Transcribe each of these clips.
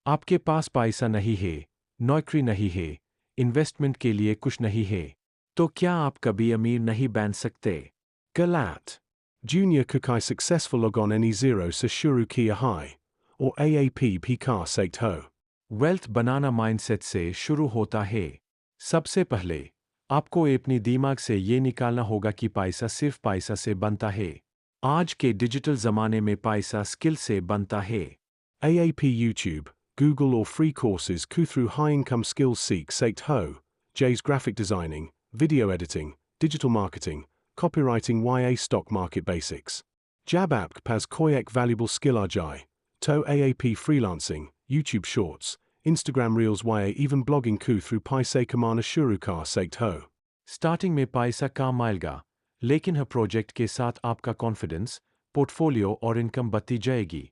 आपके पास पैसा नहीं है, नौकरी नहीं है, इन्वेस्टमेंट के लिए कुछ नहीं है, तो क्या आप कभी अमीर नहीं बन सकते? Galat. Junior Kukai successful logon any zero sa shuru kia high. Or AAP Pika sekt ho. Wealth बनाना माइंडसेट से शुरू होता है। सबसे पहले आपको अपनी दिमाग से ये निकालना होगा कि पैसा सिर्फ पैसा से बनता है। आज के डिजिटल ज़माने में पैसा स्किल से बनता है। AAP YouTube, Google or free courses ku through high income skills seek sekt ho. J's graphic designing, video editing, digital marketing, copywriting YA stock market basics. Jab app pas koyak valuable skill ajai. To AAP freelancing, YouTube shorts, Instagram reels YA even blogging ku through paise kamana shurukar sekt ho. Starting में पैसा कम आएगा, लेकिन हर project के साथ आपका confidence, portfolio और income बढ़ती जाएगी।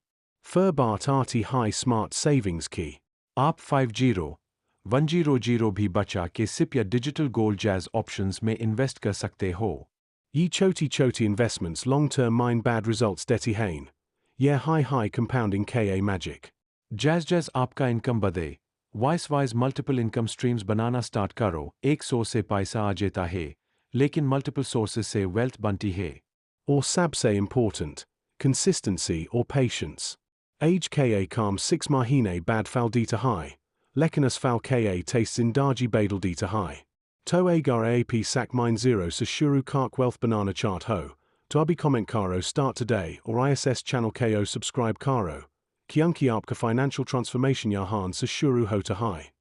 Furbart arti high smart savings key. आप 50, 100 भी बचा के सिप या डिजिटल गोल्ड जैज ऑप्शंस में इन्वेस्ट कर सकते हो। Ye choti investments long term mind bad results deti hain. Yeah high compounding KA magic. Jazz आपका इनकम बढ़े, वाइज मल्टीपल इनकम स्ट्रीम्स बनाना स्टार्ट करो। एक सोर्स से पैसा आ जाता है, लेकिन मल्टीपल सोर्सेस से वेल्थ बनती है। Or sabse important. Consistency or patience. Age KA calm 6 mahine bad fal dita high. Lekinus fal KA tastes in darji badal dita high. To agar AP sac mine 0 sa shuru kark wealth banana chart ho. To abi comment karo start today or ISS channel KO subscribe karo. Kyunki apka financial transformation yahan sa shuru ho to high.